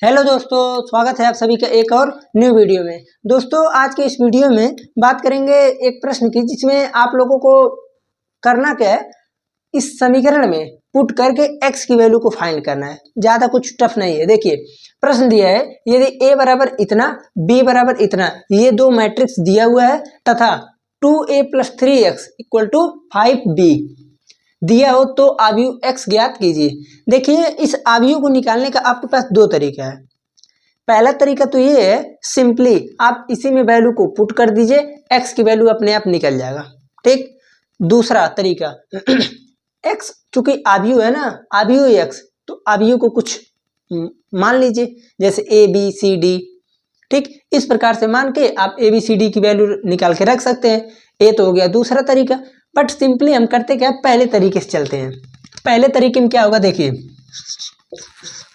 Hello दोस्तों, स्वागत है आप सभी का एक और न्यू वीडियो में। दोस्तों आज के इस वीडियो में बात करेंगे एक प्रश्न की, जिसमें आप लोगों को करना क्या है, इस समीकरण में पुट करके x की वैल्यू को फाइंड करना है। ज़्यादा कुछ टफ नहीं है। देखिए प्रश्न दिया है, यदि a बराबर इतना, b बराबर इतना, ये दो मैट्रिक्स दिया हुआ है तथा 2a + 3x = 5b दिया हो तो आव्यूह x ज्ञात कीजिए। देखिए इस आव्यूह को निकालने का आपके पास दो तरीका है। पहला तरीका तो ये है, सिंपली आप इसी में वैल्यू को पुट कर दीजिए, x की वैल्यू अपने आप निकल जाएगा। ठीक। दूसरा तरीका x चूंकि आव्यूह है ना, आव्यूह x, तो आव्यूह को कुछ मान लीजिए, जैसे a b c d। ठीक, इस प्रकार से मान के आप a b c d की वैल्यू निकाल के रख सकते हैं। ये तो हो गया दूसरा तरीका। बट सिंपली हम करते क्या, पहले तरीके से चलते हैं। पहले तरीके में क्या होगा, देखिए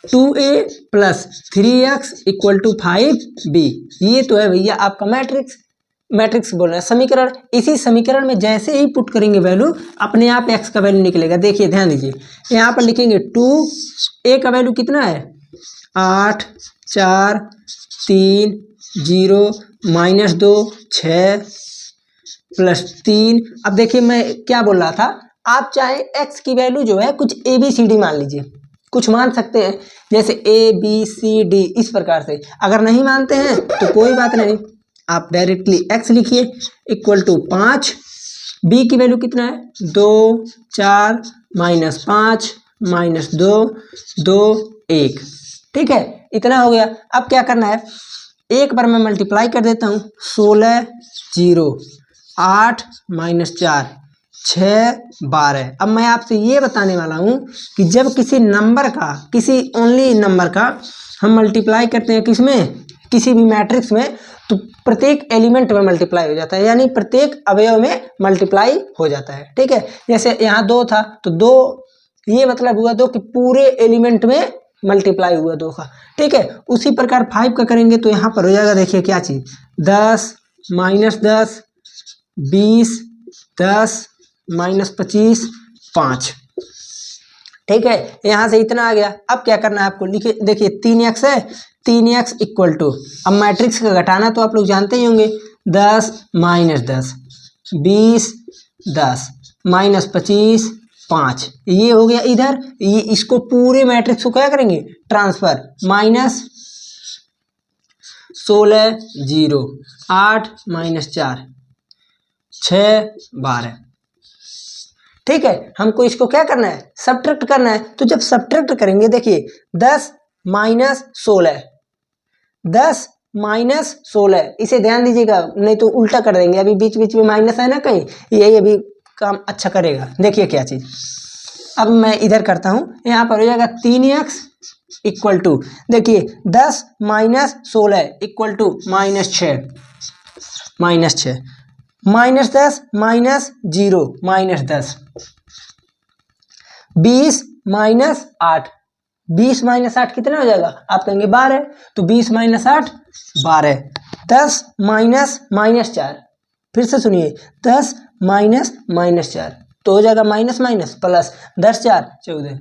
2a + 3x = 5b, ये तो है भैया आपका मैट्रिक्स बोल रहा है समीकरण। इसी समीकरण में जैसे ही पुट करेंगे वैल्यू, अपने आप x का वैल्यू निकलेगा। देखिए ध्यान दीजिए, यहाँ पर लिखेंगे 2a का वैल्यू कितना है, 8 4 3 0 -2 6 +3। अब देखिए मैं क्या बोल रहा था, आप चाहे x की वैल्यू जो है कुछ a b c d मान लीजिए, कुछ मान सकते हैं, जैसे a b c d इस प्रकार से। अगर नहीं मानते हैं तो कोई बात नहीं, आप डायरेक्टली x लिखिए = 5। b की वैल्यू कितना है, 2 4 -5 -2 2 1। ठीक है, इतना हो गया। अब क्या करना है, एक बार मैं मल्टीप्लाई कर देता हूँ, 16 0 8 -4 6 12। अब मैं आपसे ये बताने वाला हूँ कि जब किसी नंबर का, किसी ओनली नंबर का हम मल्टीप्लाई करते हैं किसमें, किसी भी मैट्रिक्स में, तो प्रत्येक एलिमेंट में मल्टीप्लाई हो जाता है, यानी प्रत्येक अवयव में मल्टीप्लाई हो जाता है। ठीक है, जैसे यहाँ 2 था तो 2, ये मतलब हुआ 2 कि पूरे एलिमेंट में मल्टीप्लाई हुआ 2 का। ठीक है, उसी प्रकार 5 का करेंगे तो यहाँ पर हो जाएगा, देखिए क्या चीज़, 10 -10 20 10 -25 5। ठीक है, यहाँ से इतना आ गया। अब क्या करना है आपको, लिखिए, देखिए 3x है, 3x = अब मैट्रिक्स का घटाना तो आप लोग जानते ही होंगे, 10 -10 20 10 -25 5। ये हो गया इधर, ये इसको पूरे मैट्रिक्स को क्या करेंगे, ट्रांसफर, -16 0 8 -4 6 12। ठीक है, हमको इसको क्या करना है, सब्ट्रैक्ट करना है। तो जब सब्ट्रैक्ट करेंगे, देखिए 10 -16 10 -16, इसे ध्यान दीजिएगा, नहीं तो उल्टा कर देंगे। अभी बीच बीच में माइनस है ना कहीं, यही अभी काम अच्छा करेगा। देखिए क्या चीज़, अब मैं इधर करता हूँ, यहाँ पर हो जाएगा 3x = देखिए 10 -16 = -6 -10 -0 -10 20 -8 20 -8 कितना हो जाएगा, आप कहेंगे 12, तो 20 -8 12। 10 -4, फिर से सुनिए, 10 -4 तो हो जाएगा माइनस प्लस, 10 4 14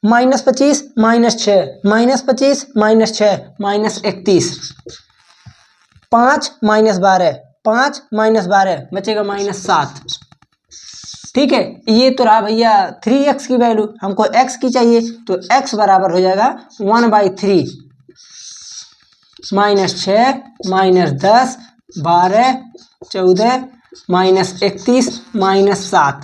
-25 -6 -25 -6 -31 5 -12 5 -12 बचेगा -7। ठीक है, ये तो रहा भैया 3x की वैल्यू। हमको x की चाहिए, तो x बराबर हो जाएगा 1/3 -6 -10 12 14 -31 -7।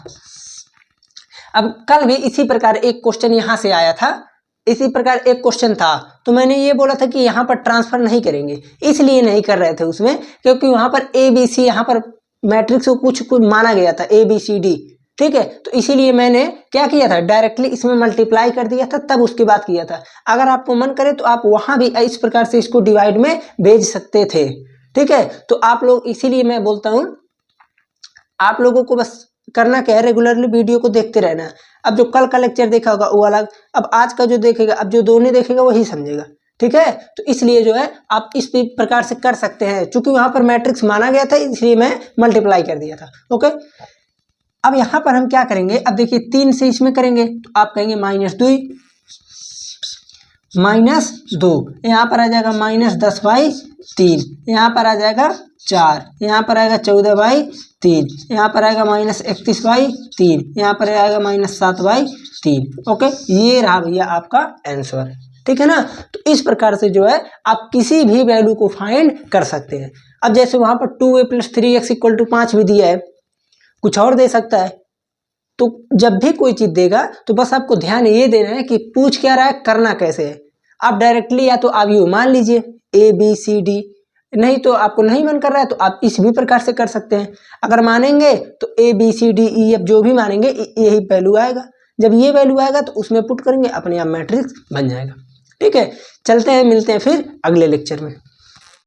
अब कल भी इसी प्रकार एक क्वेश्चन यहाँ से आया था, इसी प्रकार एक क्वेश्चन था, तो मैंने ये बोला था कि यहाँ पर ट्रांसफर नहीं करेंगे, इसलिए नहीं कर रहे थे उसमें, क्योंकि वहाँ पर a b c, यहाँ पर मैट्रिक्स को कुछ माना गया था a b c d। ठीक है, तो इसीलिए मैंने क्या किया था, डायरेक्टली इसमें मल्टीप्लाई कर दिया था, तब उसके बाद किया था। अगर आपको मन करे तो आप वहाँ भी इस प्रकार से इसको डिवाइड में भेज सकते थे। ठीक है, तो आप लोग, इसीलिए मैं बोलता हूँ आप लोगों को बस करना क्या है, रेगुलरली वीडियो को देखते रहना। अब जो कल का लेक्चर देखा होगा वो अलग, अब आज का जो देखेगा, अब जो दोनों देखेगा वही समझेगा। ठीक है, तो इसलिए जो है आप इस प्रकार से कर सकते हैं, चूंकि वहां पर मैट्रिक्स माना गया था, इसलिए मैं मल्टीप्लाई कर दिया था। ओके, अब यहाँ पर हम क्या करेंगे, अब देखिए 3 से इसमें करेंगे तो आप कहेंगे -2 -2, यहाँ पर आ जाएगा -10/3, यहाँ पर आ जाएगा 4, यहाँ पर आएगा 14/3, यहाँ पर आएगा -31/3, यहाँ पर आएगा -7/3। ओके, ये रहा भैया आपका आंसर। ठीक है ना। तो इस प्रकार से जो है आप किसी भी वैल्यू को फाइंड कर सकते हैं। अब जैसे वहां पर 2a + 3x = 5 भी दिया है, कुछ और दे सकता है। तो जब भी कोई चीज देगा तो बस आपको ध्यान ये देना है कि पूछ क्या रहा है, करना कैसे है। आप डायरेक्टली या तो आप यू मान लीजिए ABCD, नहीं तो आपको नहीं मन कर रहा है तो आप इस भी प्रकार से कर सकते हैं। अगर मानेंगे तो ABCDEF जो भी मानेंगे यही वैल्यू आएगा। जब ये वैल्यू आएगा तो उसमें पुट करेंगे, अपने आप मैट्रिक्स बन जाएगा। ठीक है, चलते हैं, मिलते हैं फिर अगले लेक्चर में।